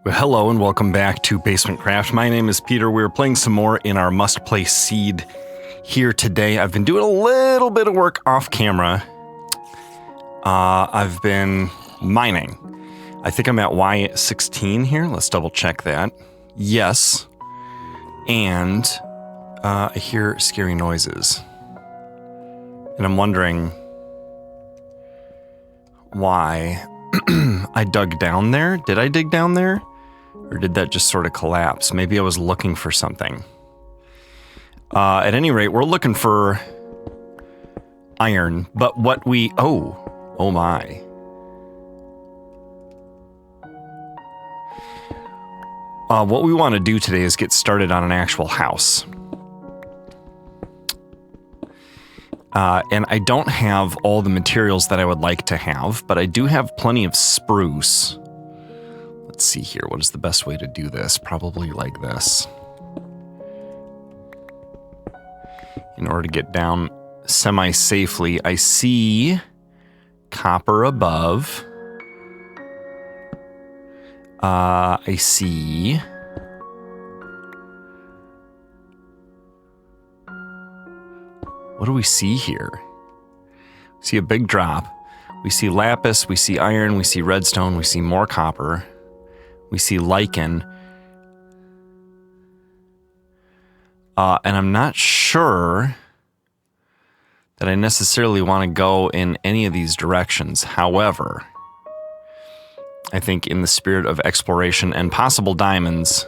Well, hello and welcome back to BasementCraft. My name is Peter. We're playing some more in our Must Play Seed here today. I've been doing a little bit of work off camera. I've been mining. I think I'm at Y16 here. Let's double check that. Yes. And I hear scary noises. And I'm wondering why I dug down there. Did I dig down there? Or did that just sort of collapse? Maybe I was looking for something. At any rate, we're looking for iron, but what we... Oh my. What we want to do today is get started on an actual house. And I don't have all the materials that I would like to have, but I do have plenty of spruce. Let's see here. What is the best way to do this? Probably like this. In order to get down semi-safely, I see copper above. I see... What do we see here? We see a big drop. We see lapis, we see iron, we see redstone, we see more copper. We see lichen. And I'm not sure that I necessarily want to go in any of these directions. However, I think in the spirit of exploration and possible diamonds,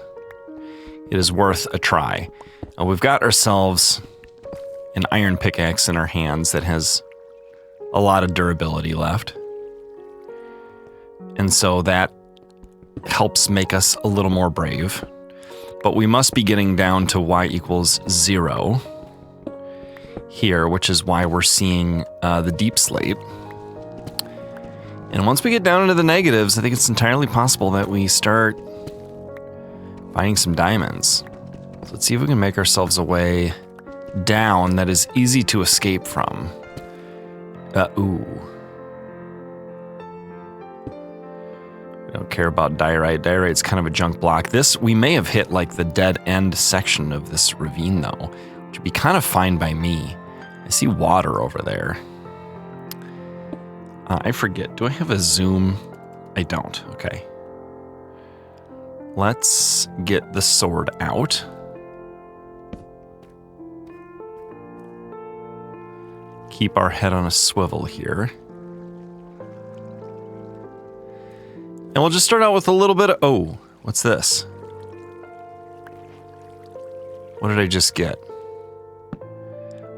it is worth a try. We've got ourselves an iron pickaxe in our hands that has a lot of durability left. And so that helps make us a little more brave. But we must be getting down to y=0 here, which is why we're seeing the deep slate. And once we get down into the negatives, I think it's entirely possible that we start finding some diamonds. So let's see if we can make ourselves a way down that is easy to escape from. Ooh. I don't care about diorite. Diorite's kind of a junk block. This, we may have hit like the dead end section of this ravine though, which would be kind of fine by me. I see water over there. I forget, do I have a zoom? I don't, okay. Let's get the sword out. Keep our head on a swivel here. And we'll just start out with a little bit of... Oh, what's this? What did I just get?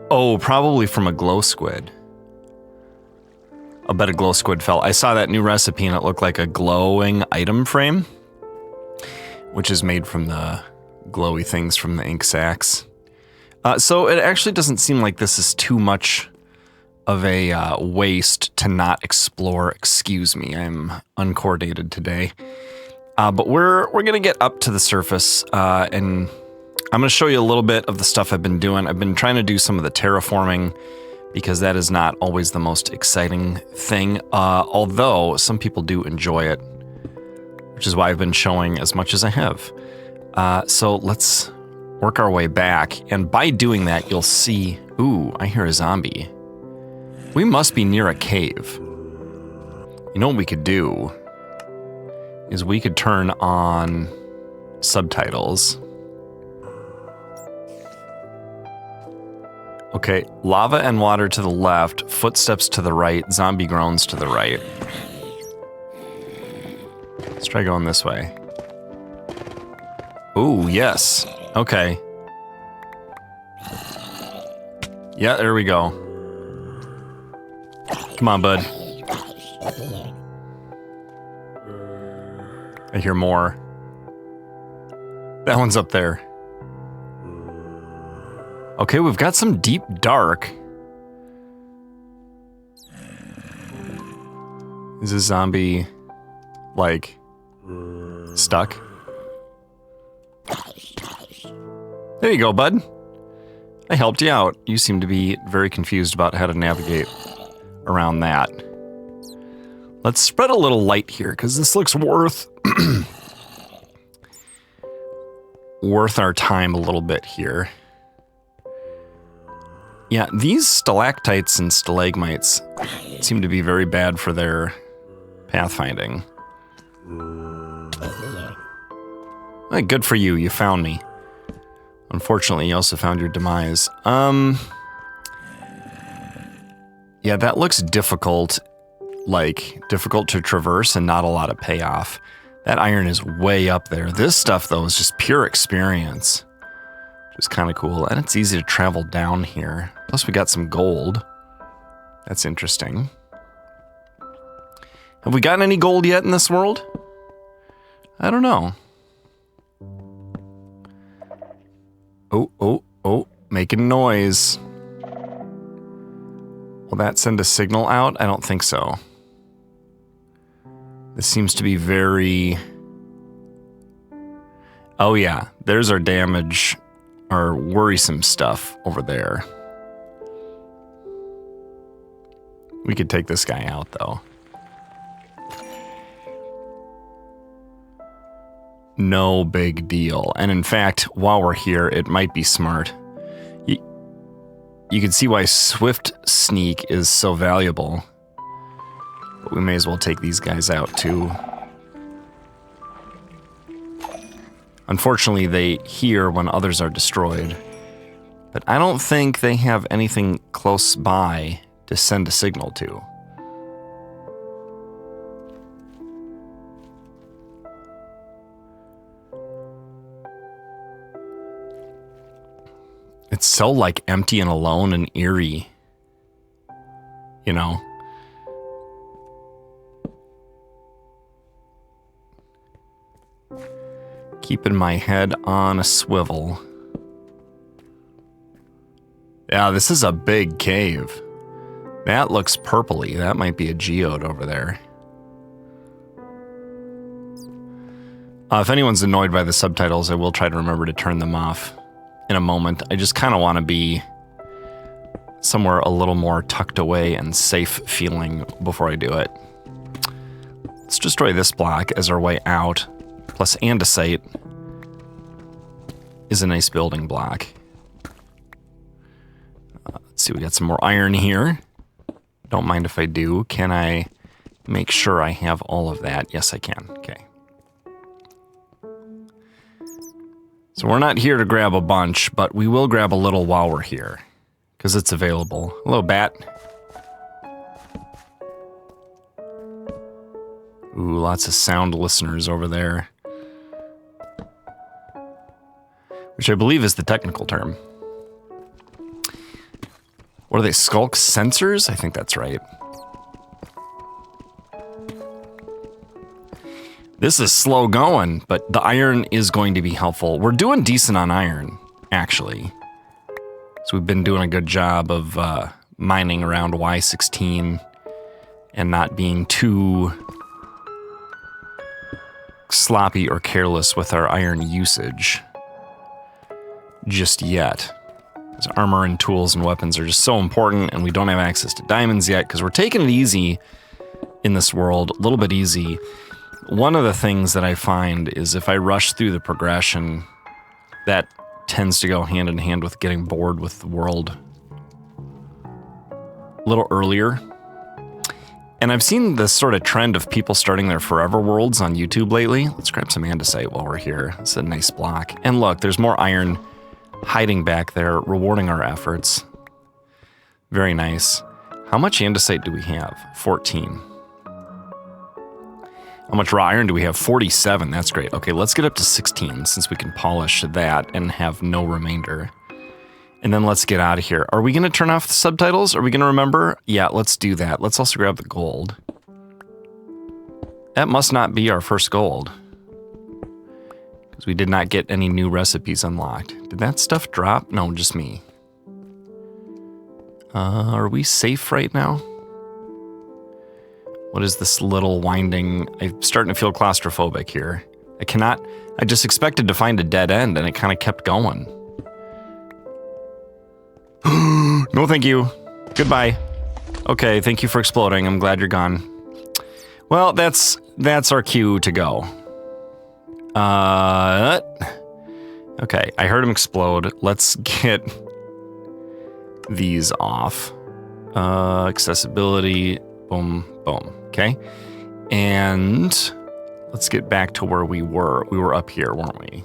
Oh, probably from a glow squid. I'll bet a glow squid fell. I saw that new recipe and it looked like a glowing item frame, which is made from the glowy things from the ink sacks. So it actually doesn't seem like this is too much of a waste to not explore. Excuse me, I'm uncoordinated today. But we're gonna get up to the surface and I'm gonna show you a little bit of the stuff I've been doing. I've been trying to do some of the terraforming because that is not always the most exciting thing, although some people do enjoy it, which is why I've been showing as much as I have. So let's work our way back, and by doing that, you'll see, ooh, I hear a zombie. We must be near a cave. You know what we could do is we could turn on subtitles. Okay, lava and water to the left, footsteps to the right, zombie groans to the right. Let's try going this way. Ooh, yes. Okay. Yeah, there we go. Come on, bud. I hear more. That one's up there. Okay, we've got some deep dark. Is this zombie, like, stuck? There you go, bud. I helped you out. You seem to be very confused about how to navigate around that. Let's spread a little light here, because this looks worth worth our time a little bit here. Yeah, these stalactites and stalagmites seem to be very bad for their pathfinding. Hey, good for you, you found me. Unfortunately, you also found your demise. Yeah, that looks difficult, like difficult to traverse and not a lot of payoff. That iron is way up there. This stuff, though, is just pure experience, which is kind of cool. And it's easy to travel down here. Plus, we got some gold. That's interesting. Have we gotten any gold yet in this world? I don't know. Oh, making noise. Will that send a signal out? I don't think so. This seems to be very... Oh yeah, there's our damage, our worrisome stuff over there. We could take this guy out, though. No big deal. And in fact, while we're here, it might be smart. You can see why Swift Sneak is so valuable. But we may as well take these guys out, too. Unfortunately, they hear when others are destroyed. But I don't think they have anything close by to send a signal to. It's so, like, empty and alone and eerie. You know? Keeping my head on a swivel. Yeah, this is a big cave. That looks purpley. That might be a geode over there. If anyone's annoyed by the subtitles, I will try to remember to turn them off in a moment. I just kind of want to be somewhere a little more tucked away and safe feeling before I do it. Let's destroy this block as our way out. Plus andesite is a nice building block. Let's see, we got some more iron here. Don't mind if I do. Can I make sure I have all of that? Yes, I can. Okay. So we're not here to grab a bunch, but we will grab a little while we're here, because it's available. Hello, bat. Ooh, lots of sound listeners over there. Which I believe is the technical term. What are they, skulk sensors? I think that's right. This is slow going, but the iron is going to be helpful. We're doing decent on iron, actually. So we've been doing a good job of mining around Y16 and not being too sloppy or careless with our iron usage just yet. Because armor and tools and weapons are just so important, and we don't have access to diamonds yet because we're taking it easy in this world, a little bit easy. One of the things that I find is if I rush through the progression, that tends to go hand in hand with getting bored with the world a little earlier. And I've seen this sort of trend of people starting their forever worlds on YouTube lately. Let's grab some andesite while we're here. It's a nice block. And look, there's more iron hiding back there, rewarding our efforts. Very nice. How much andesite do we have? 14. How much raw iron do we have? 47. That's great. Okay, let's get up to 16 since we can polish that and have no remainder. And then let's get out of here. Are we going to turn off the subtitles? Are we going to remember? Yeah, let's do that. Let's also grab the gold. That must not be our first gold, because we did not get any new recipes unlocked. Did that stuff drop? No, just me. Are we safe right now? What is this little winding? I'm starting to feel claustrophobic here. I just expected to find a dead end and it kind of kept going. No, thank you. Goodbye. Okay, thank you for exploding. I'm glad you're gone. Well, that's our cue to go. And Okay, I heard him explode. Let's get these off. Accessibility, boom, boom. Okay, and let's get back to where we were. We were up here, weren't we?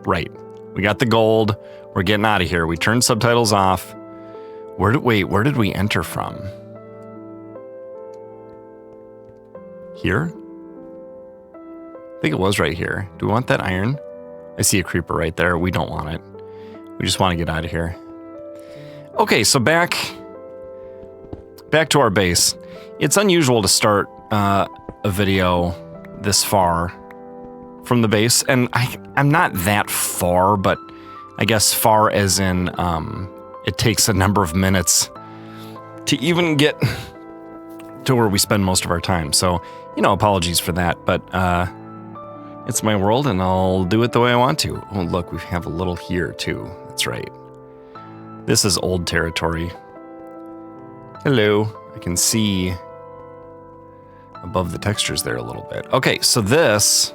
Right. We got the gold. We're getting out of here. We turned subtitles off. Where did we enter from? Here? I think it was right here. Do we want that iron? I see a creeper right there. We don't want it. We just want to get out of here. Okay, so back to our base. It's unusual to start a video this far from the base, and I'm not that far, but I guess far as in it takes a number of minutes to even get to where we spend most of our time. So, you know, apologies for that, but it's my world and I'll do it the way I want to. Oh, look, we have a little here too. That's right. This is old territory. Hello. I can see above the textures there a little bit. Okay, so this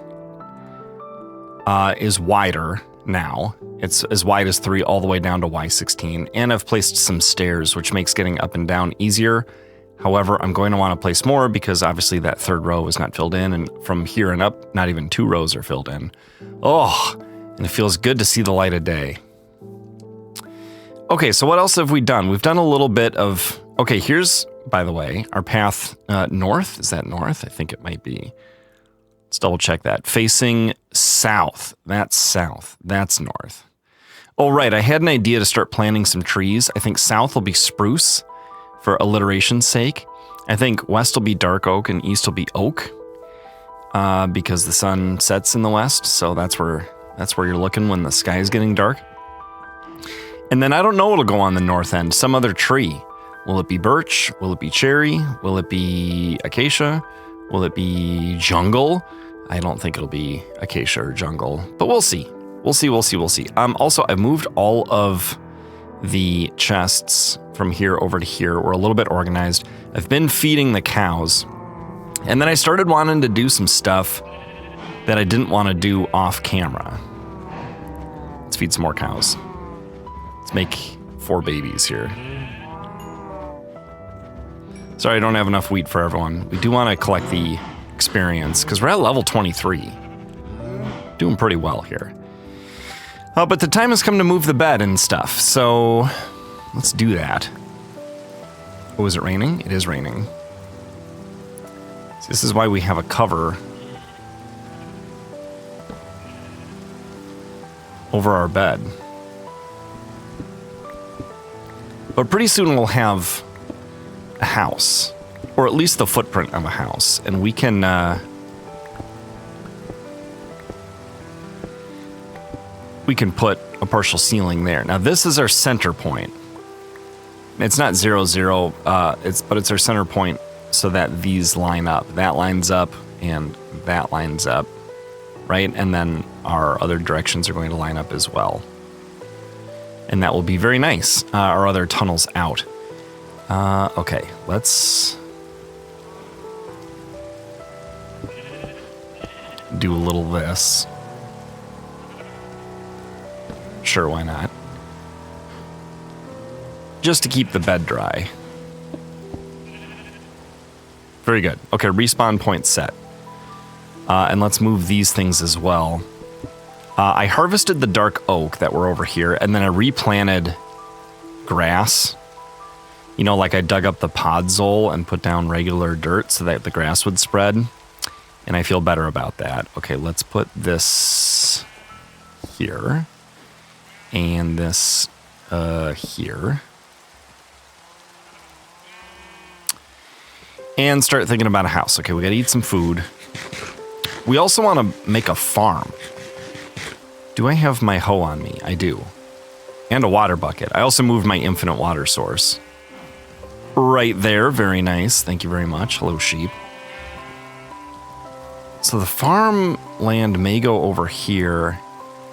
is wider now. It's as wide as 3 all the way down to Y16, and I've placed some stairs, which makes getting up and down easier. However, I'm going to want to place more because obviously that 3rd row is not filled in, and from here and up, not even 2 rows are filled in. Oh, and it feels good to see the light of day. Okay, so what else have we done? We've done a little bit of... Okay, here's, by the way, our path north. Is that north? I think it might be. Let's double check that. Facing south. That's south. That's north. Oh, right. I had an idea to start planting some trees. I think south will be spruce for alliteration's sake. I think west will be dark oak and east will be oak because the sun sets in the west. So that's where you're looking when the sky is getting dark. And then I don't know what'll go on the north end. Some other tree. Will it be birch? Will it be cherry? Will it be acacia? Will it be jungle? I don't think it'll be acacia or jungle, but we'll see. We'll see. Also, I've moved all of the chests from here over to here. We're a little bit organized. I've been feeding the cows, and then I started wanting to do some stuff that I didn't want to do off camera. Let's feed some more cows. Let's make 4 babies here. Sorry, I don't have enough wheat for everyone. We do want to collect the experience because we're at level 23. Doing pretty well here. But the time has come to move the bed and stuff, so let's do that. Oh, is it raining? It is raining. So this is why we have a cover over our bed. But pretty soon we'll have a house, or at least the footprint of a house, and we can put a partial ceiling there. Now this is our center point. It's not 0, 0, but it's our center point so that these line up. That lines up and that lines up, right? And then our other directions are going to line up as well. And that will be very nice. Our other tunnels out. Okay, let's do a little this. Sure, why not? Just to keep the bed dry. Very good. Okay, respawn point set. And let's move these things as well. I harvested the dark oak that were over here, and then I replanted grass. You know, like I dug up the podzol and put down regular dirt so that the grass would spread. And I feel better about that. Okay, let's put this here. And this here. And start thinking about a house. Okay, we gotta eat some food. We also want to make a farm. Do I have my hoe on me? I do. And a water bucket. I also moved my infinite water source. Right there, very nice. Thank you very much. Hello, sheep. So the farmland may go over here,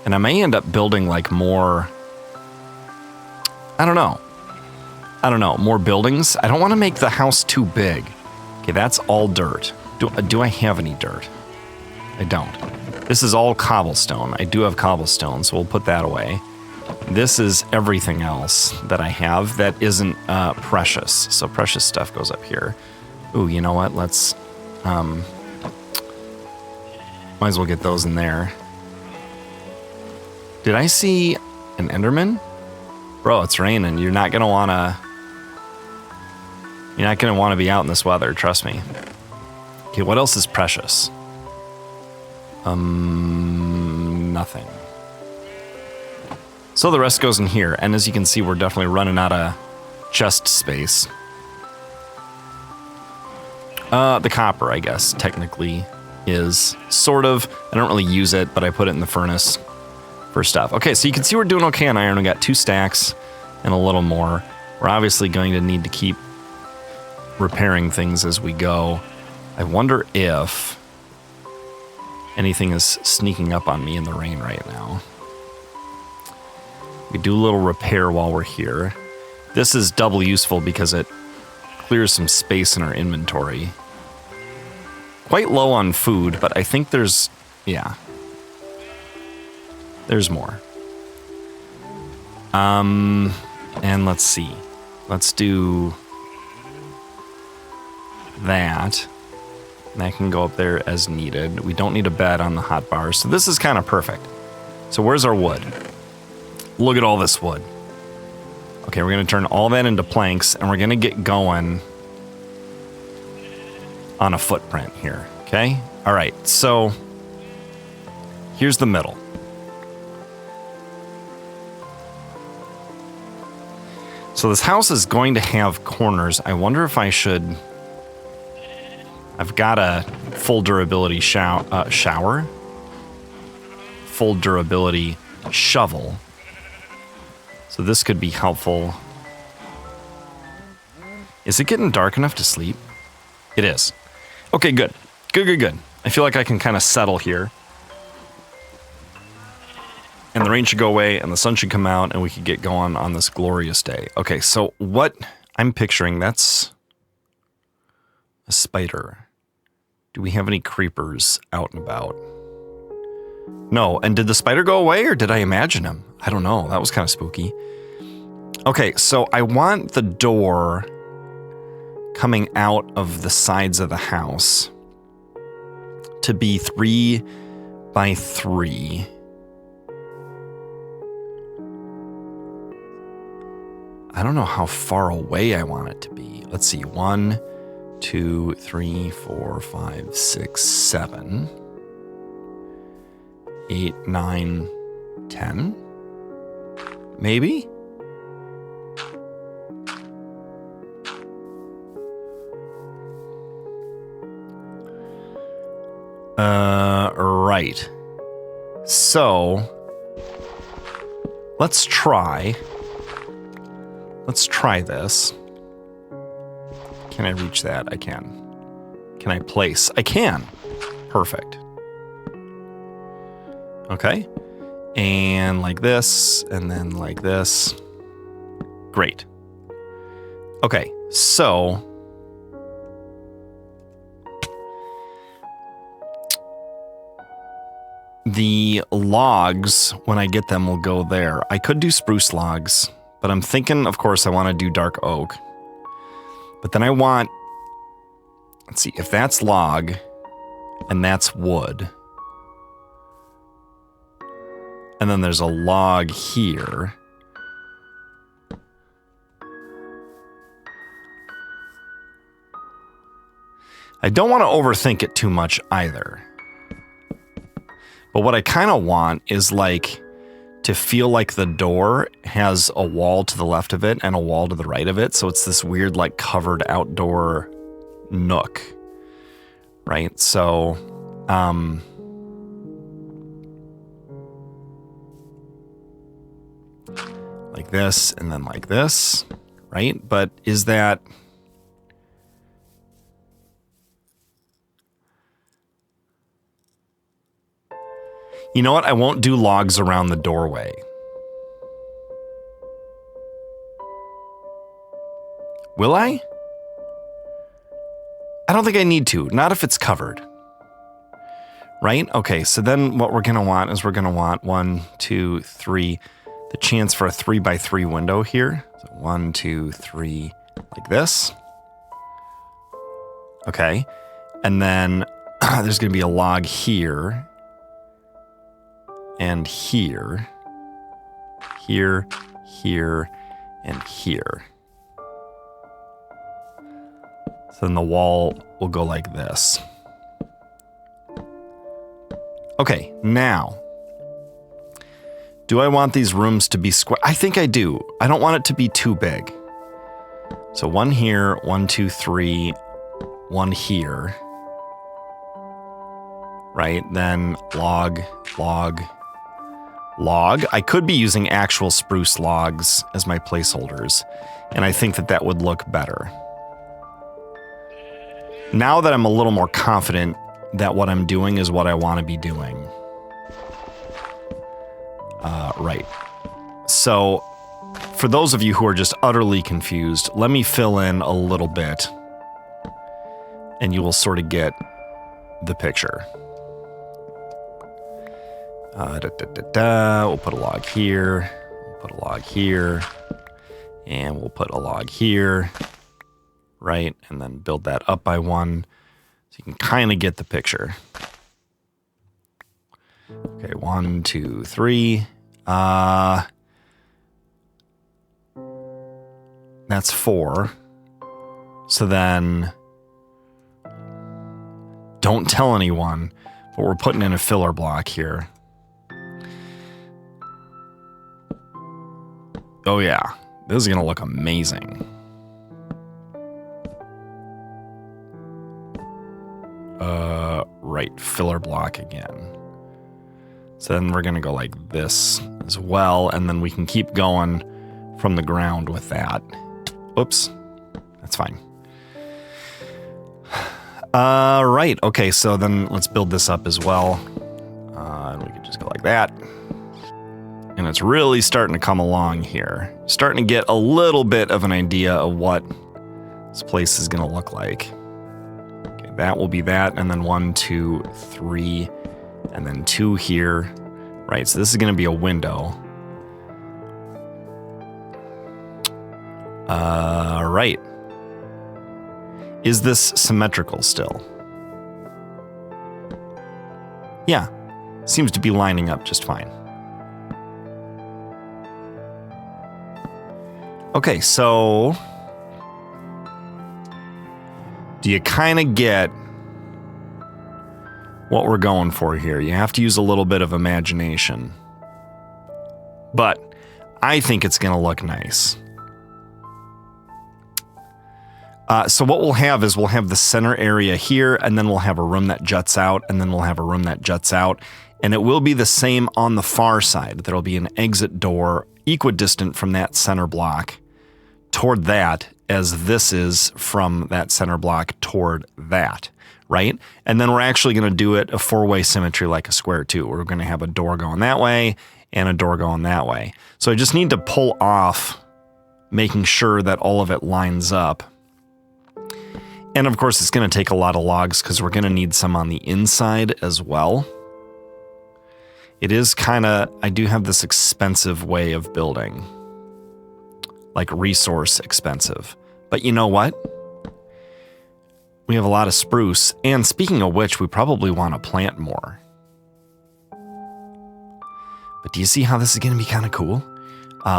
and I may end up building like more, I don't know, more buildings. I don't want to make the house too big. Okay, that's all dirt. Do I have any dirt? I don't. This is all cobblestone. I do have cobblestone, so we'll put that away. This is everything else that I have that isn't precious. So precious stuff goes up here. Ooh, you know what? Let's... might as well get those in there. Did I see an Enderman? Bro, it's raining. You're not gonna wanna be out in this weather, trust me. Okay, what else is precious? Nothing. So the rest goes in here, and as you can see, we're definitely running out of chest space. The copper, I guess, technically is sort of. I don't really use it, but I put it in the furnace for stuff. Okay, so you can see we're doing okay on iron. We got 2 stacks and a little more. We're obviously going to need to keep repairing things as we go. I wonder if anything is sneaking up on me in the rain right now. We do a little repair while we're here. This is double useful because it clears some space in our inventory. Quite low on food, but I think there's, yeah. There's more. And let's see. Let's do that. That can go up there as needed. We don't need a bed on the hot bar, so this is kind of perfect. So where's our wood? Look at all this wood. Okay, we're gonna turn all that into planks, and we're gonna get going on a footprint here, okay? All right, so here's the middle. So this house is going to have corners. I wonder if I should... I've got a full durability shower. Full durability shovel. So this could be helpful. Is it getting dark enough to sleep? It is. Okay, good. Good. I feel like I can kind of settle here. And the rain should go away, and the sun should come out, and we could get going on this glorious day. Okay, so what I'm picturing, that's a spider. Do we have any creepers out and about? No, and did the spider go away, or did I imagine him? I don't know, that was kind of spooky. Okay, so I want the door coming out of the sides of the house to be 3 by 3. I don't know how far away I want it to be. Let's see, 1, 2, 3, 4, 5, 6, 7, 8, 9, 10, maybe? Right. So, let's try this. Can I reach that? I can. Can I place? I can. Perfect. Okay. And like this, and then like this. Great. Okay, so the logs, when I get them, will go there. I could do spruce logs, but I'm thinking, of course, I want to do dark oak. But then I want, let's see, if that's log and that's wood, and then there's a log here. I don't want to overthink it too much either. But what I kind of want is like to feel like the door has a wall to the left of it and a wall to the right of it. So it's this weird like covered outdoor nook, right? So, like this and then like this, right? But is that... You know what? I won't do logs around the doorway. Will I? I don't think I need to. Not if it's covered. right? Okay, so then what we're gonna want is we're gonna want 1, 2, 3, the chance for a 3x3 window here. So 1, 2, 3, like this. Okay, and then there's gonna be a log here, and here, here, here, and here. So then the wall will go like this. Okay, now, do I want these rooms to be square? I think I do. I don't want it to be too big. So 1 here, 1, 2, 3, 1 here. Right, then log, log, log. I could be using actual spruce logs as my placeholders, and I think that that would look better. Now that I'm a little more confident that what I'm doing is what I want to be doing. Right. So, for those of you who are just utterly confused, let me fill in a little bit, and you will sort of get the picture. We'll put a log here, we'll put a log here, and we'll put a log here, right? And then build that up by 1, so you can kind of get the picture. Okay, 1, 2, 3. That's 4. So then, don't tell anyone, but we're putting in a filler block here. Oh yeah, this is gonna look amazing. Right, filler block again. So then we're gonna go like this as well, and then we can keep going from the ground with that. Oops, that's fine. Right, okay, so then let's build this up as well. And we could just go like that. And it's really starting to come along here. Starting to get a little bit of an idea of what this place is gonna look like. Okay, that will be that, and then 1, 2, 3, and then 2 here. Right, so this is gonna be a window. Right. Is this symmetrical still? Yeah, seems to be lining up just fine. Okay, so do you kind of get what we're going for here? You have to use a little bit of imagination, but I think it's going to look nice. So what we'll have is we'll have the center area here, and then we'll have a room that juts out, and then we'll have a room that juts out, and it will be the same on the far side. There'll be an exit door equidistant from that center block toward that, as this is from that center block toward that, right? And then we're actually going to do it a 4-way symmetry like a square too. We're going to have a door going that way and a door going that way. So I just need to pull off making sure that all of it lines up. And of course, it's going to take a lot of logs because we're going to need some on the inside as well. It is kind of, I do have this expensive way of building, like resource expensive. But you know what? We have a lot of spruce. And speaking of which, we probably want to plant more. But do you see how this is going to be kind of cool?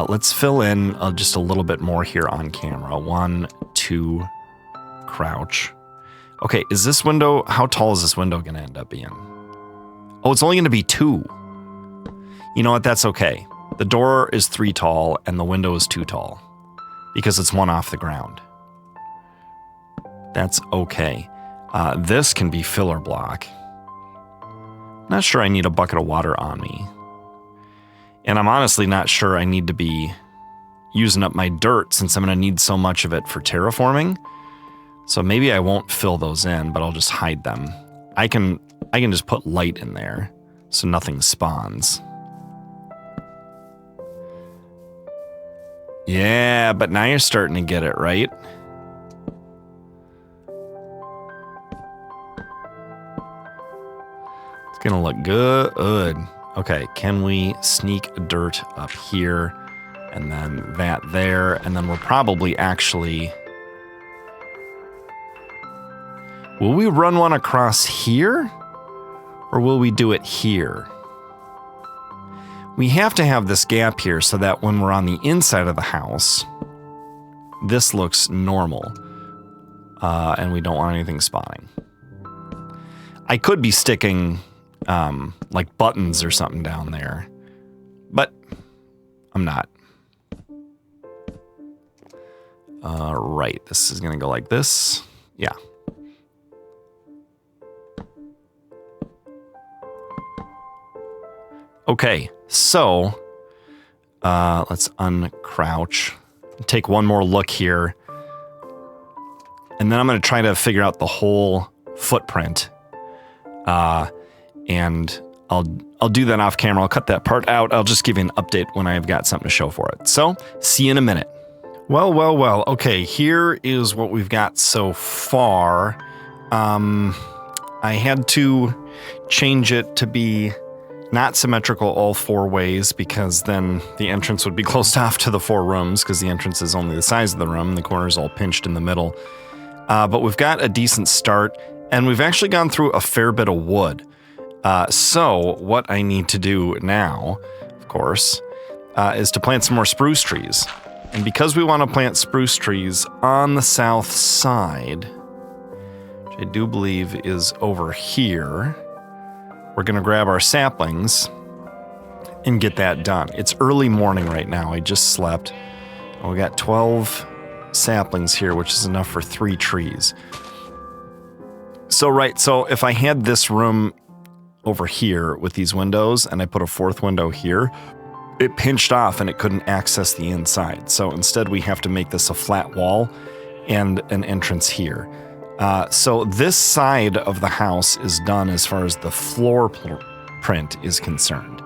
Let's fill in just a little bit more here on camera. 1, 2, crouch. Okay, is this window, how tall is this window going to end up being? Oh, it's only going to be 2. You know what? That's okay. The door is 3 tall and the window is 2 tall because it's 1 off the ground. That's okay. This can be filler block. Not sure I need a bucket of water on me. And I'm honestly not sure I need to be using up my dirt since I'm going to need so much of it for terraforming. So maybe I won't fill those in, but I'll just hide them. I can just put light in there so nothing spawns. Yeah, but now you're starting to get it, right? It's gonna look good. Okay, can we sneak dirt up here? And then that there, and then we're probably actually... Will we run one across here? Or will we do it here? We have to have this gap here so that when we're on the inside of the house, this looks normal. And we don't want anything spawning. I could be sticking like buttons or something down there, but I'm not. Right, this is gonna go like this. Yeah. Okay, so let's uncrouch. Take one more look here. And then I'm gonna try to figure out the whole footprint. And I'll do that off camera. I'll cut that part out. I'll just give you an update when I've got something to show for it. So, see you in a minute. Well. Okay, here is what we've got so far. I had to change it to be not symmetrical all four ways because then the entrance would be closed off to the four rooms because the entrance is only the size of the room. The corner's all pinched in the middle. But we've got a decent start and we've actually gone through a fair bit of wood. So what I need to do now, of course, is to plant some more spruce trees. And because we want to plant spruce trees on the south side, which I do believe is over here, we're going to grab our saplings and get that done. It's early morning right now. I just slept. We got 12 saplings here, which is enough for 3 trees. So if I had this room over here with these windows and I put a 4th window here, it pinched off and it couldn't access the inside. So instead we have to make this a flat wall and an entrance here. So this side of the house is done as far as the floor print is concerned.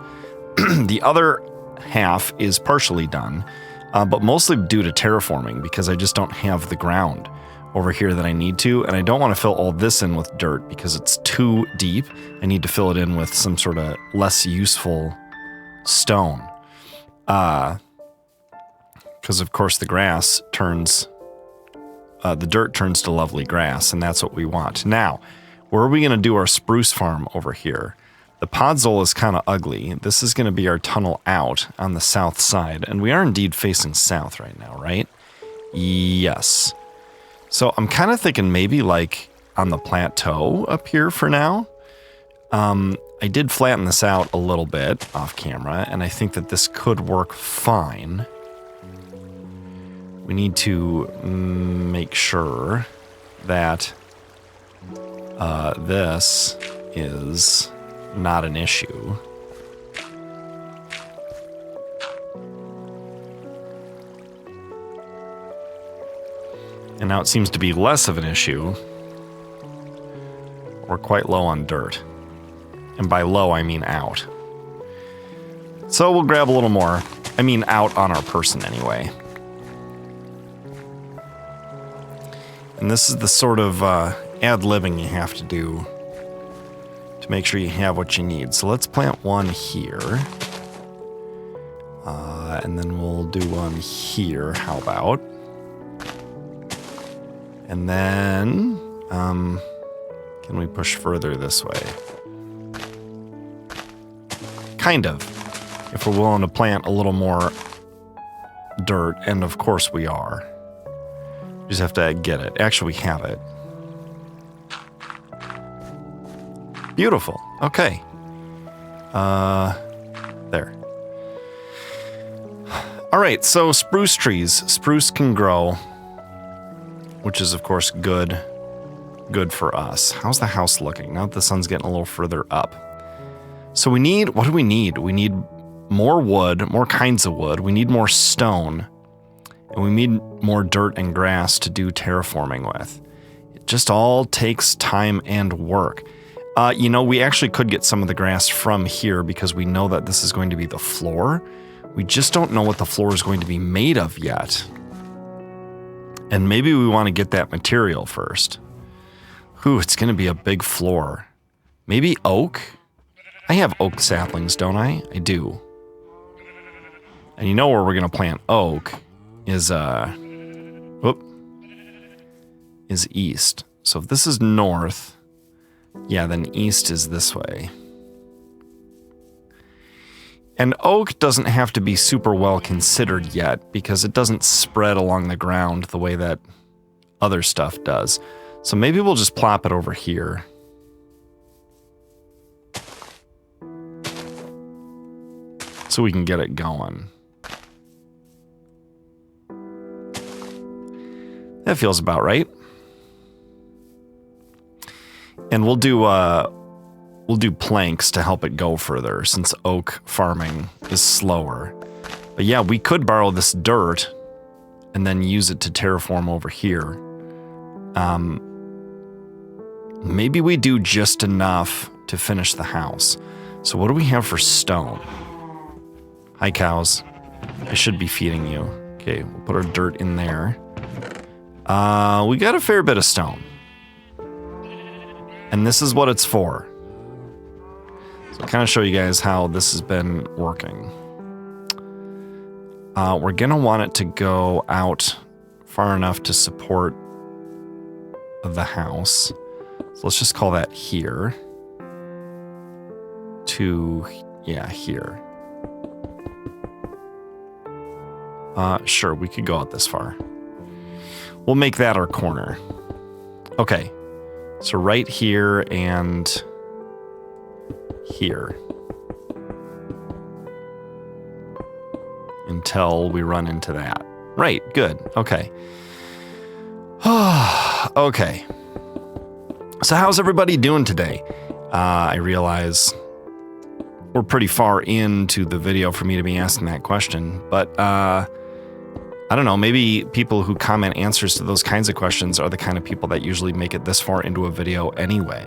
The other half is partially done, but mostly due to terraforming because I just don't have the ground over here that I need to, and I don't want to fill all this in with dirt because it's too deep. I need to fill it in with some sort of less useful stone. Because of course the grass turns, the dirt turns to lovely grass, and that's what we want. Now, where are we going to do our spruce farm over here? The podzol is kind of ugly. This is going to be our tunnel out on the south side, and we are indeed facing south right now, right? Yes. So I'm kind of thinking maybe like on the plateau up here for now. I did flatten this out a little bit off camera, and I think that this could work fine. We need to make sure that this is not an issue. And now it seems to be less of an issue. We're quite low on dirt. And by low, I mean out. So we'll grab a little more. I mean out on our person anyway. And this is the sort of ad-libbing you have to do to make sure you have what you need. So let's plant one here. And then we'll do one here. How about? And then, can we push further this way? Kind of. If we're willing to plant a little more dirt, and of course we are. We just have to get it. Actually, we have it. Beautiful. Okay. There. All right, so spruce trees. Spruce can grow, which is, of course, good for us. How's the house looking? Now that the sun's getting a little further up. So we need, what do we need? We need more wood, more kinds of wood. We need more stone. And we need more dirt and grass to do terraforming with. It just all takes time and work. You know, we actually could get some of the grass from here because we know that this is going to be the floor. We just don't know what the floor is going to be made of yet. And maybe we want to get that material first. Ooh, it's going to be a big floor. Maybe oak? I have oak saplings, don't I? I do. And you know where we're gonna plant oak is is east. So if this is north, yeah, then east is this way. And oak doesn't have to be super well considered yet because it doesn't spread along the ground the way that other stuff does. So maybe we'll just plop it over here. So we can get it going. That feels about right. And we'll do planks to help it go further since oak farming is slower. But yeah, we could borrow this dirt and then use it to terraform over here. Maybe we do just enough to finish the house. So what do we have for stone? Hi, cows. I should be feeding you. Okay, we'll put our dirt in there. We got a fair bit of stone. And this is what it's for. So I'll kind of show you guys how this has been working. We're gonna want it to go out far enough to support the house. So let's just call that here. To, yeah, here. Sure, we could go out this far. We'll make that our corner. Okay, so right here and here. Until we run into that. Right, good, okay. Okay. So how's everybody doing today? I realize we're pretty far into the video for me to be asking that question, but I don't know, maybe people who comment answers to those kinds of questions are the kind of people that usually make it this far into a video anyway.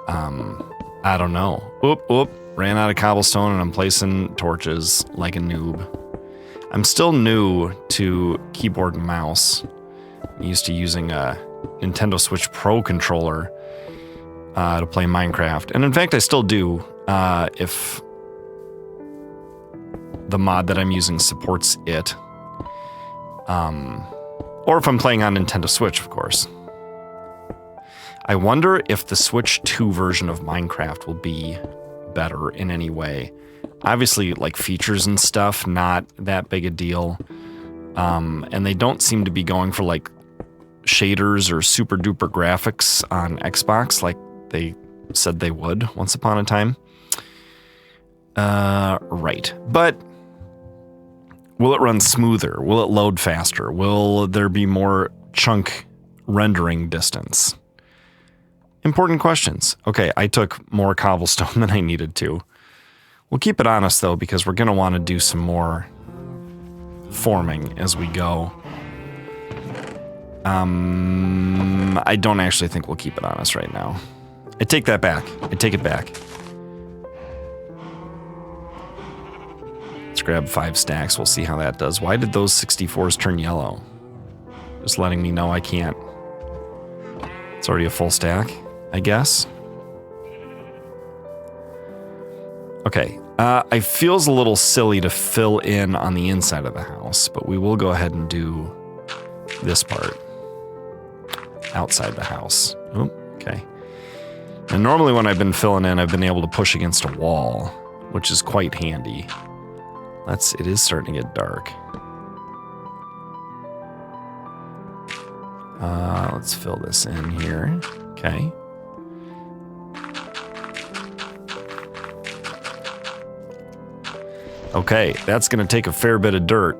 I don't know. Oop, ran out of cobblestone and I'm placing torches like a noob. I'm still new to keyboard and mouse. I'm used to using a Nintendo Switch Pro controller to play Minecraft. And in fact, I still do if the mod that I'm using supports it. Or if I'm playing on Nintendo Switch, of course. I wonder if the Switch 2 version of Minecraft will be better in any way. Obviously, like features and stuff, not that big a deal. And they don't seem to be going for like shaders or super duper graphics on Xbox like they said they would once upon a time. Right. But will it run smoother? Will it load faster? Will there be more chunk rendering distance? Important questions. Okay, I took more cobblestone than I needed to. We'll keep it honest though, because we're gonna want to do some more forming as we go. I don't actually think we'll keep it honest right now. I take that back. I take it back. Let's grab 5 stacks. We'll see how that does. Why did those 64s turn yellow? Just letting me know I can't. It's already a full stack, I guess. Okay, it feels a little silly to fill in on the inside of the house, but we will go ahead and do this part outside the house. Oh, okay. And normally when I've been filling in, I've been able to push against a wall, which is quite handy. It is starting to get dark. Let's fill this in here. Okay. Okay, that's going to take a fair bit of dirt.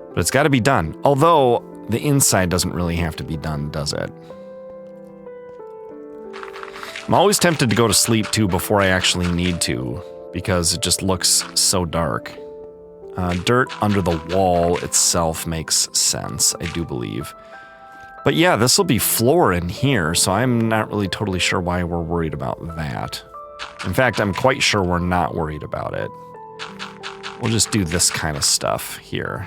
But it's got to be done. Although, the inside doesn't really have to be done, does it? I'm always tempted to go to sleep, too, before I actually need to, because it just looks so dark. Dirt under the wall itself makes sense, I do believe. But yeah, this will be floor in here, so I'm not really totally sure why we're worried about that. In fact, I'm quite sure we're not worried about it. We'll just do this kind of stuff here.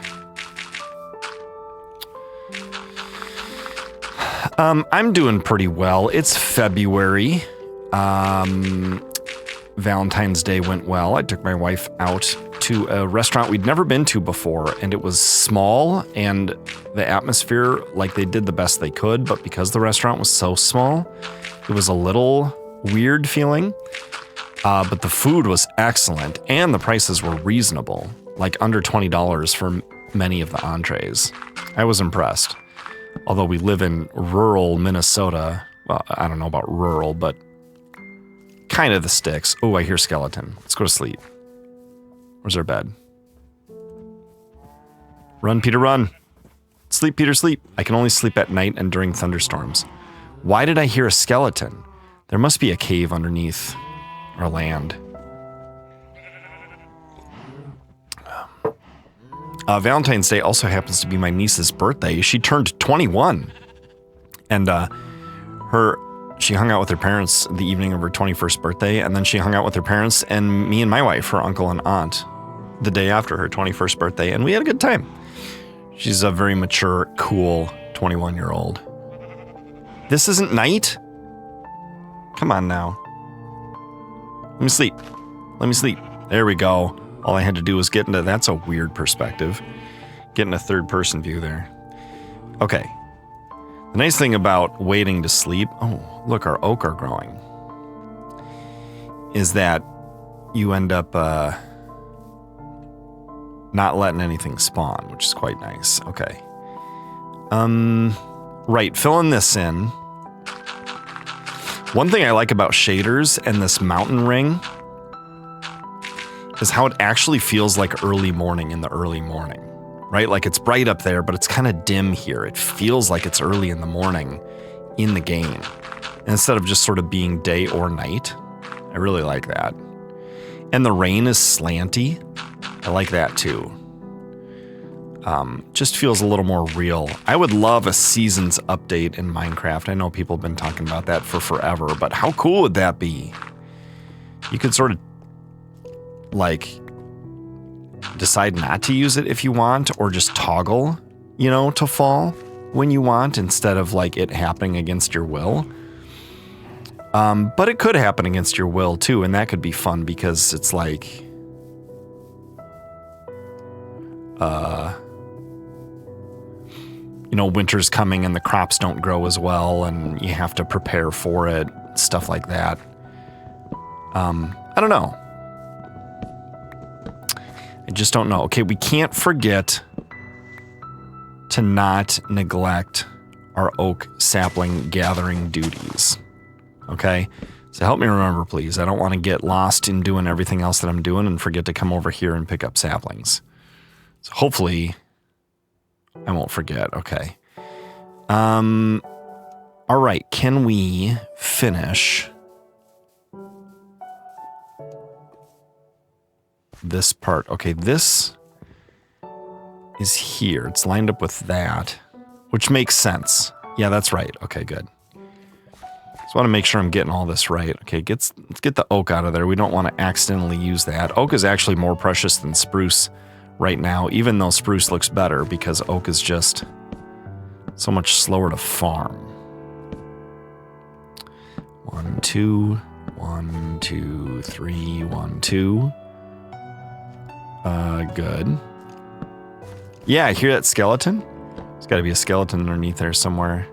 I'm doing pretty well. It's February. Valentine's Day went well. I took my wife out to a restaurant we'd never been to before, and it was small, and the atmosphere, like they did the best they could, but because the restaurant was so small, it was a little weird feeling. But the food was excellent, and the prices were reasonable, like under $20 for many of the entrees. I was impressed. Although we live in rural Minnesota, well, I don't know about rural, but kind of the sticks. Oh, I hear skeleton. Let's go to sleep. Where's our bed? Run, Peter, run. Sleep, Peter, sleep. I can only sleep at night and during thunderstorms. Why did I hear a skeleton? There must be a cave underneath our land. Valentine's Day also happens to be my niece's birthday. She turned 21. And she hung out with her parents the evening of her 21st birthday, and then she hung out with her parents and me and my wife, her uncle and aunt, the day after her 21st birthday, and we had a good time. She's a very mature, cool 21-year-old. This isn't night? Come on now. Let me sleep. Let me sleep. There we go. All I had to do was get into, that's a weird perspective. Get in a third-person view there. Okay. The nice thing about waiting to sleep, oh, look, our oak are growing, is that you end up not letting anything spawn, which is quite nice. Okay. Right, filling this in. One thing I like about shaders and this mountain ring is how it actually feels like early morning in the early morning. Right? Like it's bright up there, but it's kind of dim here. It feels like it's early in the morning in the game, instead of just sort of being day or night. I really like that. And the rain is slanty. I like that too. Just feels a little more real. I would love a seasons update in Minecraft. I know people have been talking about that for forever, but how cool would that be? You could sort of like decide not to use it if you want, or just toggle, to fall when you want, instead of like it happening against your will. But it could happen against your will too, and that could be fun because it's like, winter's coming and the crops don't grow as well, and you have to prepare for it, stuff like that. I don't know. I just don't know. Okay, we can't forget to not neglect our oak sapling gathering duties. Okay? So help me remember, please. I don't want to get lost in doing everything else that I'm doing and forget to come over here and pick up saplings. So hopefully I won't forget. Okay. All right, can we finish this part? Okay, this is here. It's lined up with that, which makes sense. Yeah, that's right. Okay, good. Just want to make sure I'm getting all this right. Okay, let's get the oak out of there. We don't want to accidentally use that. Oak is actually more precious than spruce right now, even though spruce looks better because oak is just so much slower to farm. 1, 2, 1, 2, 3, 1, 2. Good. Yeah, I hear that skeleton. There's got to be a skeleton underneath there somewhere.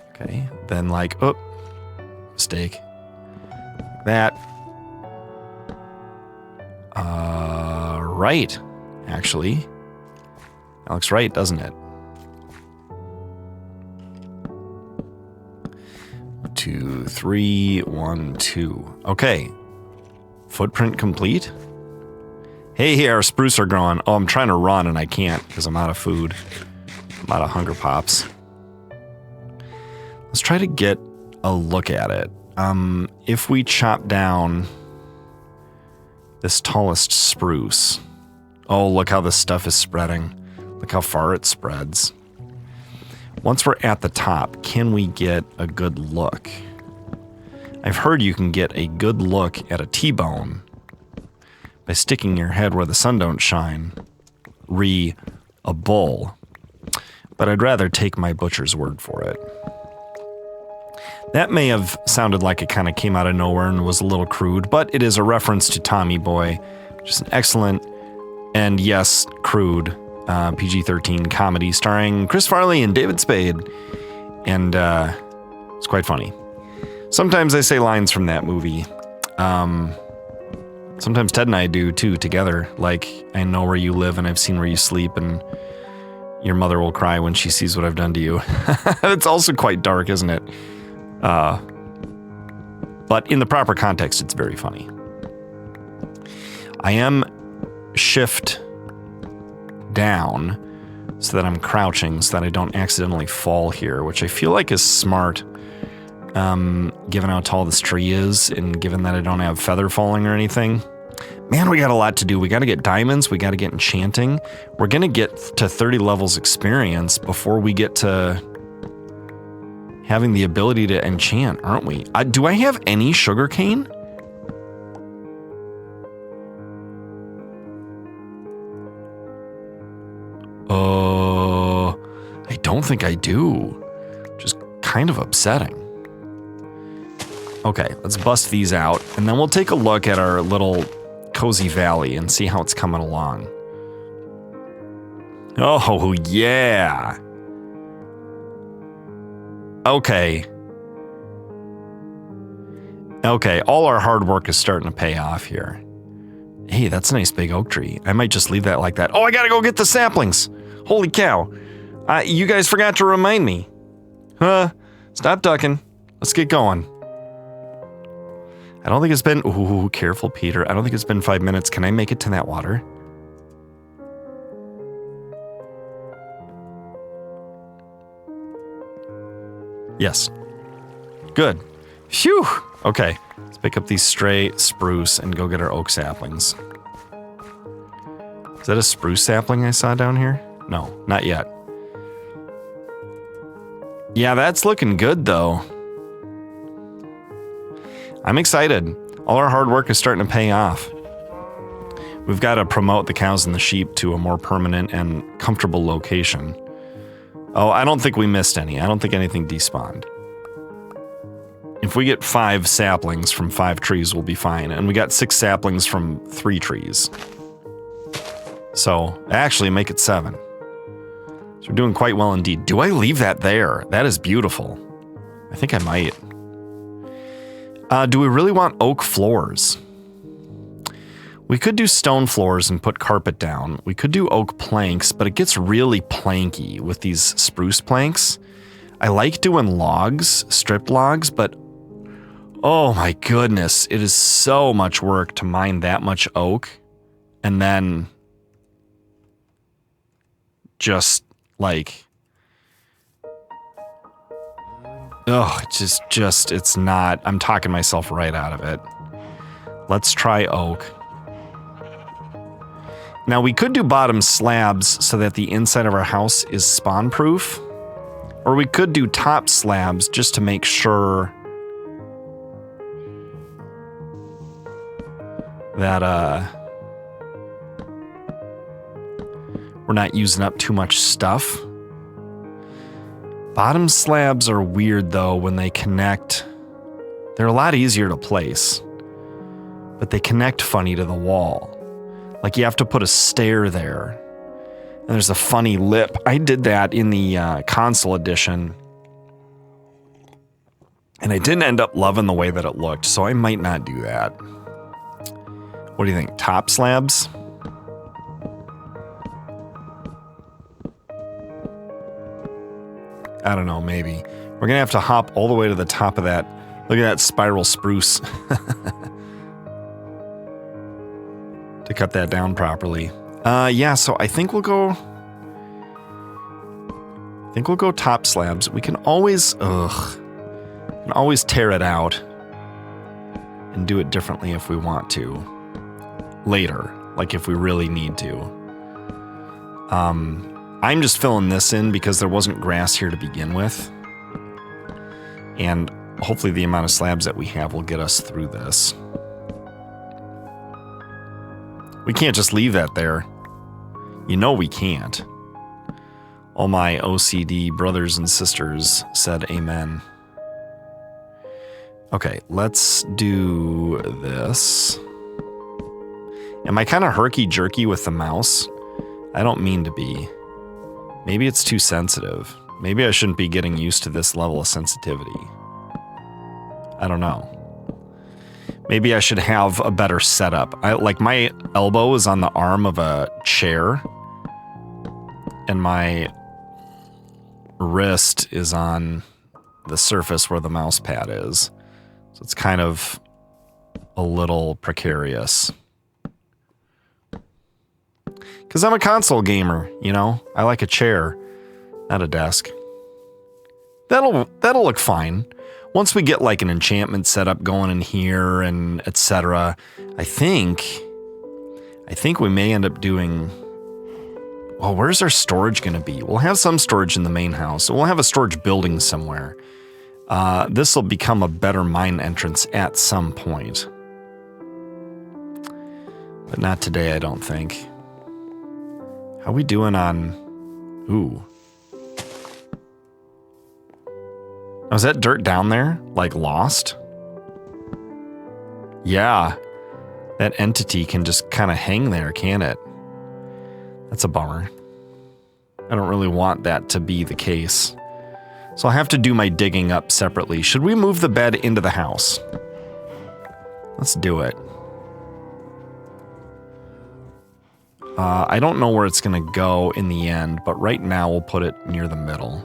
Okay, then mistake. That. Right. Actually, that looks right, doesn't it? 2, 3, 1, 2. Okay. Footprint complete. Hey, our spruce are growing. Oh, I'm trying to run and I can't because I'm out of food. I'm out of Hunger Pops. Let's try to get a look at it. If we chop down this tallest spruce. Oh, look how this stuff is spreading. Look how far it spreads. Once we're at the top, can we get a good look? I've heard you can get a good look at a T-bone by sticking your head where the sun don't shine, a bull. But I'd rather take my butcher's word for it. That may have sounded like it kind of came out of nowhere and was a little crude, but it is a reference to Tommy Boy, which is an excellent and, yes, crude PG-13 comedy starring Chris Farley and David Spade. And it's quite funny. Sometimes I say lines from that movie. Sometimes Ted and I do, too, together. Like, I know where you live and I've seen where you sleep, and your mother will cry when she sees what I've done to you. It's also quite dark, isn't it? But in the proper context, it's very funny. I am shift down so that I'm crouching so that I don't accidentally fall here, which I feel like is smart, given how tall this tree is and given that I don't have feather falling or anything. Man, we got a lot to do. We got to get diamonds. We got to get enchanting. We're going to get to 30 levels experience before we get to having the ability to enchant, aren't we? Do I have any sugarcane? I don't think I do. Which is kind of upsetting. Okay, let's bust these out, and then we'll take a look at our little cozy valley and see how it's coming along. Oh, yeah. Okay. Okay, all our hard work is starting to pay off here. Hey, that's a nice big oak tree. I might just leave that like that. Oh, I gotta go get the saplings. Holy cow. You guys forgot to remind me. Stop ducking. Let's get going. I don't think it's been... Ooh, careful, Peter. I don't think it's been 5 minutes. Can I make it to that water? Yes. Good. Phew. Okay. Let's pick up these stray spruce and go get our oak saplings. Is that a spruce sapling I saw down here? No, not yet. Yeah, that's looking good, though. I'm excited. All our hard work is starting to pay off. We've got to promote the cows and the sheep to a more permanent and comfortable location. Oh, I don't think we missed any. I don't think anything despawned. If we get 5 saplings from 5 trees, we'll be fine. And we got 6 saplings from 3 trees. So, actually make it 7. So we're doing quite well indeed. Do I leave that there? That is beautiful. I think I might. Do we really want oak floors? We could do stone floors and put carpet down. We could do oak planks, but it gets really planky with these spruce planks. I like doing logs, stripped logs, but oh my goodness, it is so much work to mine that much oak and then just like, oh, it's not, I'm talking myself right out of it. Let's try oak. Now we could do bottom slabs so that the inside of our house is spawn proof, or we could do top slabs just to make sure that we're not using up too much stuff. Bottom slabs are weird though when they connect. They're a lot easier to place, but they connect funny to the wall. Like you have to put a stair there. And there's a funny lip. I did that in the console edition. And I didn't end up loving the way that it looked, so I might not do that. What do you think? Top slabs? I don't know, maybe. We're gonna have to hop all the way to the top of that. Look at that spiral spruce. To cut that down properly. Yeah, so I think we'll go top slabs. We can always tear it out and do it differently if we want to. Later, like if we really need to. I'm just filling this in because there wasn't grass here to begin with. And hopefully the amount of slabs that we have will get us through this. We can't just leave that there. You know we can't. All my OCD brothers and sisters said amen. Okay, let's do this. Am I kind of herky-jerky with the mouse? I don't mean to be. Maybe it's too sensitive. Maybe I shouldn't be getting used to this level of sensitivity. I don't know. Maybe I should have a better setup. Like my elbow is on the arm of a chair, and my wrist is on the surface where the mouse pad is. So it's kind of a little precarious. Because I'm a console gamer, you know? I like a chair, not a desk. That'll look fine. Once we get like an enchantment setup going in here and etc., I think we may end up doing... Well, where's our storage going to be? We'll have some storage in the main house. We'll have a storage building somewhere. This will become a better mine entrance at some point. But not today, I don't think. How we doing on... Ooh. Was that dirt down there? Like lost? Yeah. That entity can just kind of hang there, can it? That's a bummer. I don't really want that to be the case. So I'll have to do my digging up separately. Should we move the bed into the house? Let's do it. I don't know where it's going to go in the end, but right now we'll put it near the middle.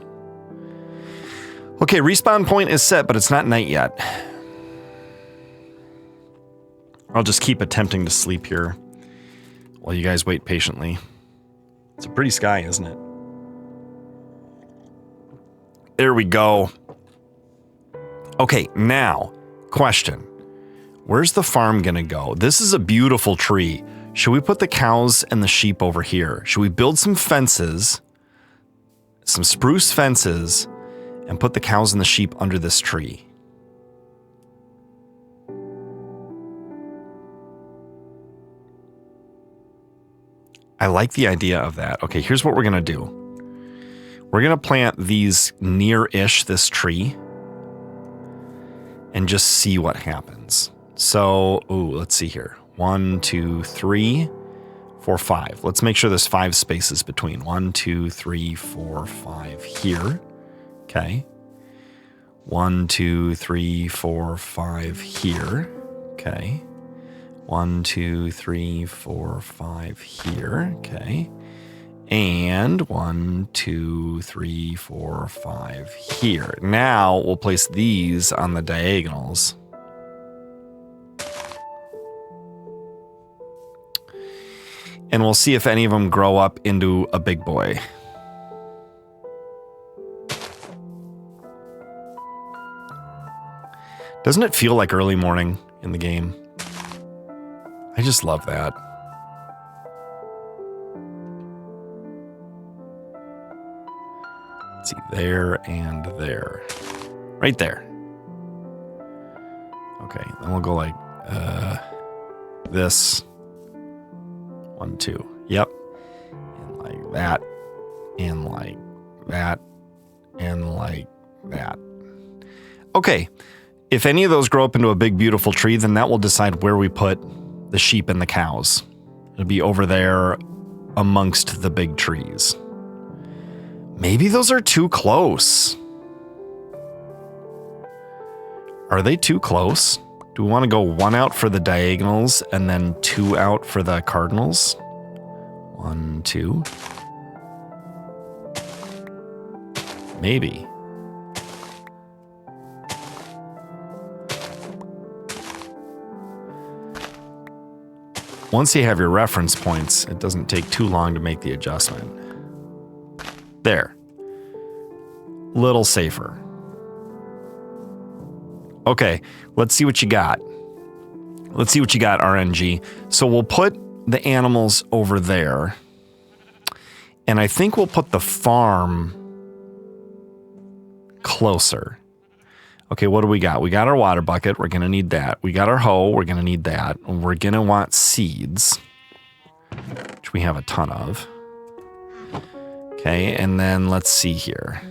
Okay, respawn point is set, but it's not night yet. I'll just keep attempting to sleep here while you guys wait patiently. It's a pretty sky, isn't it? There we go. Okay, now, question. Where's the farm gonna go? This is a beautiful tree. Should we put the cows and the sheep over here? Should we build some fences, some spruce fences, and put the cows and the sheep under this tree? I like the idea of that. Okay, here's what we're gonna do. We're gonna plant these near-ish this tree and just see what happens. So, ooh, let's see here. 1, 2, 3, 4, 5. Let's make sure there's 5 spaces between. 1, 2, 3, 4, 5 here. Okay. 1, 2, 3, 4, 5 here. Okay. 1, 2, 3, 4, 5 here. Okay. And 1, 2, 3, 4, 5 here. Now we'll place these on the diagonals. And we'll see if any of them grow up into a big boy. Doesn't it feel like early morning in the game? I just love that. Let's see, there and there. Right there. Okay, then we'll go like this. 1, 2. Yep. And like that. And like that. And like that. Okay. If any of those grow up into a big, beautiful tree, then that will decide where we put the sheep and the cows. It'll be over there amongst the big trees. Maybe those are too close. Are they too close? Do we want to go 1 out for the diagonals and then 2 out for the cardinals? 1, 2. Maybe. Once you have your reference points, it doesn't take too long to make the adjustment. There. Little safer. Okay, let's see what you got. Let's see what you got, RNG. So we'll put the animals over there. And I think we'll put the farm closer. Okay, what do we got? We got our water bucket. We're going to need that. We got our hoe. We're going to need that. And we're going to want seeds, which we have a ton of. Okay, and then let's see here.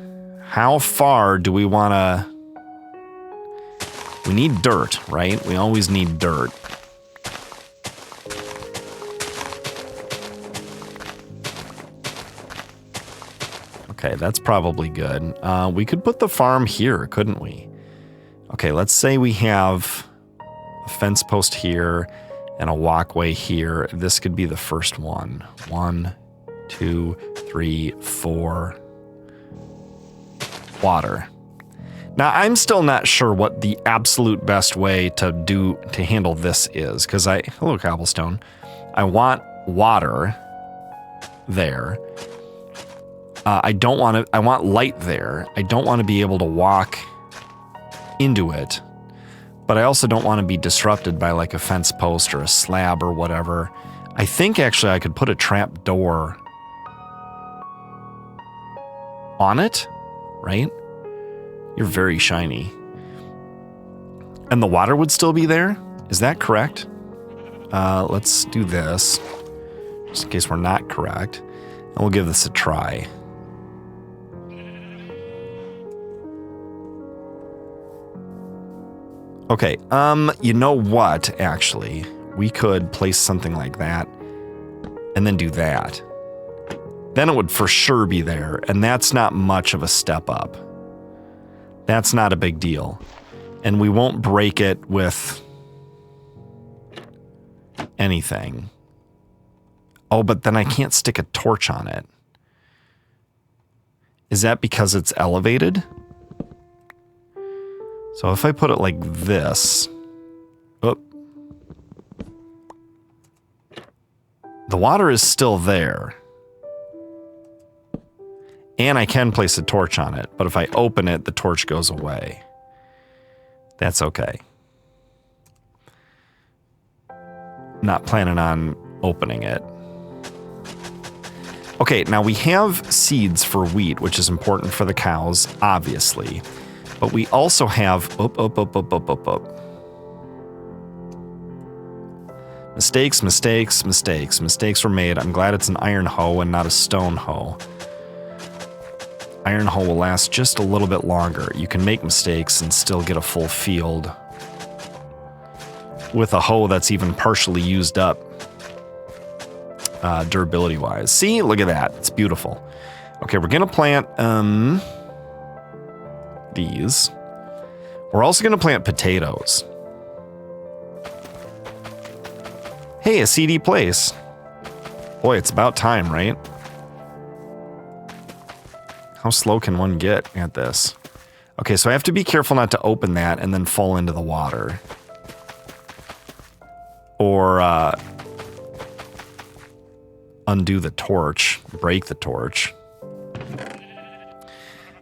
How far do we want to... We need dirt, right? We always need dirt. Okay, that's probably good. We could put the farm here, couldn't we? Okay, let's say we have a fence post here and a walkway here. This could be the first one. 1, 2, 3, 4. Water. Now, I'm still not sure what the absolute best way to handle this is, because hello, cobblestone. I want water there. I want light there. I don't want to be able to walk into it, but I also don't want to be disrupted by like a fence post or a slab or whatever. I think actually I could put a trap door on it, right? You're very shiny. And the water would still be there? Is that correct? Let's do this, just in case we're not correct. And we'll give this a try. Okay, you know what, actually? We could place something like that and then do that. Then it would for sure be there, and that's not much of a step up. That's not a big deal. And we won't break it with anything. Oh, but then I can't stick a torch on it. Is that because it's elevated? So if I put it like this, oh, the water is still there. And I can place a torch on it, but if I open it, the torch goes away. That's okay. Not planning on opening it. Okay, now we have seeds for wheat, which is important for the cows, obviously. But we also have, mistakes were made. I'm glad it's an iron hoe and not a stone hoe. Iron hoe will last just a little bit longer. You can make mistakes and still get a full field with a hoe that's even partially used up, durability wise. See, look at that. It's beautiful. Okay, we're gonna plant, these. We're also going to plant potatoes. Hey, a seedy place. Boy, it's about time, right? How slow can one get at this? Okay, so I have to be careful not to open that and then fall into the water. Or undo the torch, break the torch.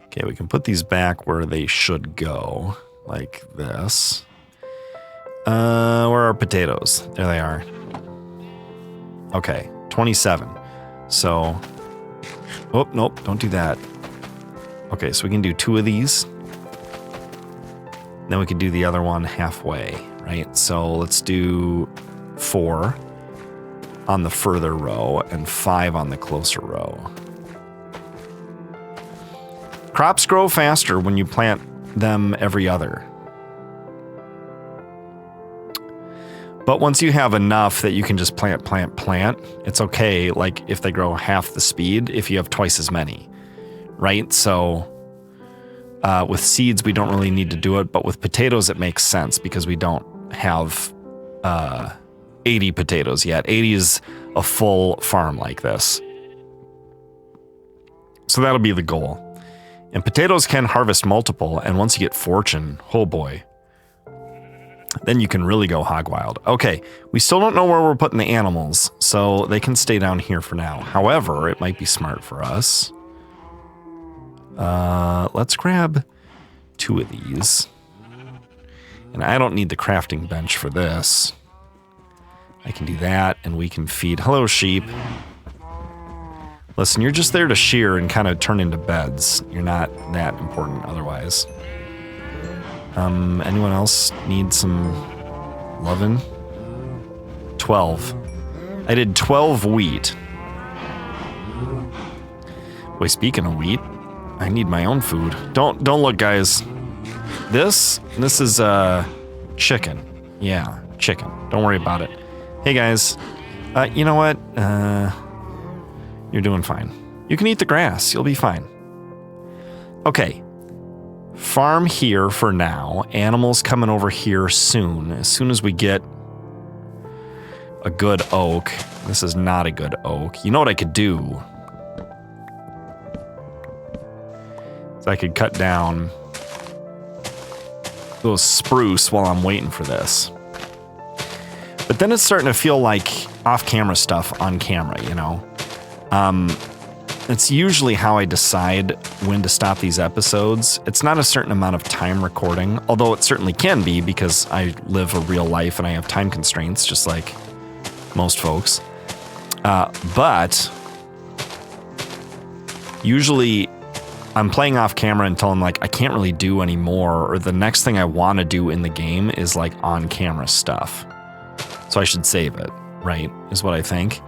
Okay, we can put these back where they should go, like this. Where are potatoes? There they are. Okay, 27. So, oh, nope, don't do that. Okay, so we can do 2 of these. Then we can do the other one halfway, right? So let's do 4 on the further row and 5 on the closer row. Crops grow faster when you plant them every other. But once you have enough that you can just plant, it's okay, like if they grow half the speed, if you have twice as many, right? So with seeds, we don't really need to do it, but with potatoes, it makes sense because we don't have 80 potatoes yet. 80 is a full farm like this. So that'll be the goal. And potatoes can harvest multiple, and once you get fortune, oh boy, then you can really go hog wild. Okay, we still don't know where we're putting the animals, so they can stay down here for now. However, it might be smart for us. Let's grab 2 of these. And I don't need the crafting bench for this. I can do that, and we can feed. Hello, sheep. Listen, you're just there to shear and kind of turn into beds. You're not that important otherwise. Anyone else need some lovin'? 12. I did 12 wheat. Wait, speaking of wheat, I need my own food. Don't look, guys. This is chicken. Yeah, chicken. Don't worry about it. Hey guys, you know what? You're doing fine. You can eat the grass. You'll be fine. Okay. Farm here for now. Animals coming over here soon. As soon as we get a good oak. This is not a good oak. You know what I could do? Is I could cut down those spruce while I'm waiting for this. But then it's starting to feel like off-camera stuff on camera, you know? It's usually how I decide when to stop these episodes. It's not a certain amount of time recording, although it certainly can be because I live a real life and I have time constraints, just like most folks. But usually I'm playing off camera until I'm like, I can't really do any more, or the next thing I want to do in the game is like on camera stuff. So I should save it, right? Is what I think.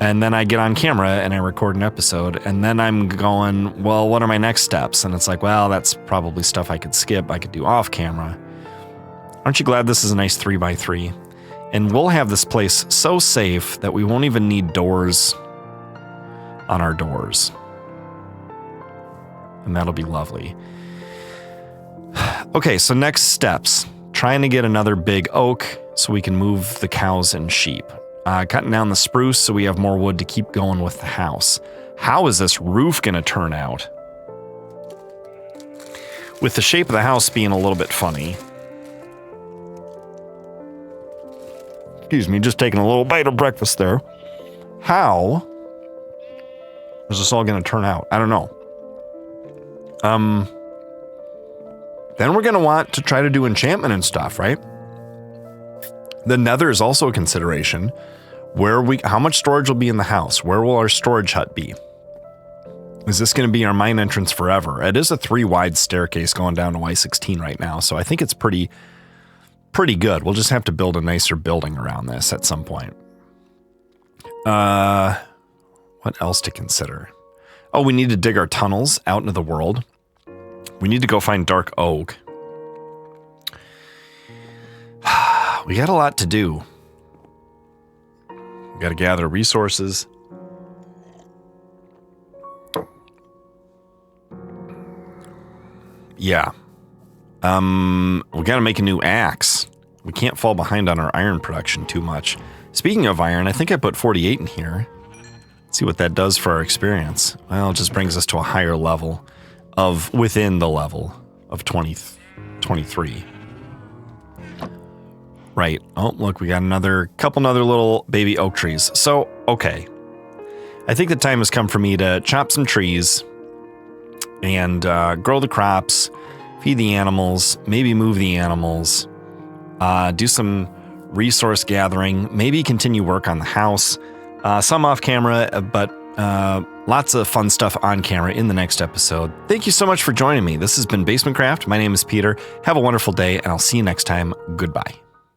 And then I get on camera and I record an episode, and then I'm going, well, what are my next steps? And it's like, well, that's probably stuff I could skip. I could do off camera. Aren't you glad this is a nice 3x3? And we'll have this place so safe that we won't even need doors on our doors. And that'll be lovely. Okay, so next steps. Trying to get another big oak so we can move the cows and sheep. Cutting down the spruce so we have more wood to keep going with the house. How is this roof going to turn out? With the shape of the house being a little bit funny. Excuse me, just taking a little bite of breakfast there. How is this all going to turn out? I don't know. Then we're going to want to try to do enchantment and stuff, right? The nether is also a consideration. How much storage will be in the house? Where will our storage hut be? Is this going to be our mine entrance forever? It is a 3-wide staircase going down to Y16 right now, so I think it's pretty good. We'll just have to build a nicer building around this at some point. What else to consider? Oh, we need to dig our tunnels out into the world. We need to go find dark oak. We got a lot to do. We got to gather resources. Yeah. We got to make a new axe. We can't fall behind on our iron production too much. Speaking of iron, I think I put 48 in here. Let's see what that does for our experience. Well, it just brings us to a higher level of within the level of 23. Right. Oh, look, we got another couple little baby oak trees. So, okay. I think the time has come for me to chop some trees and grow the crops, feed the animals, maybe move the animals, do some resource gathering, maybe continue work on the house, some off camera, but lots of fun stuff on camera in the next episode. Thank you so much for joining me. This has been BasementCraft. My name is Peter. Have a wonderful day, and I'll see you next time. Goodbye.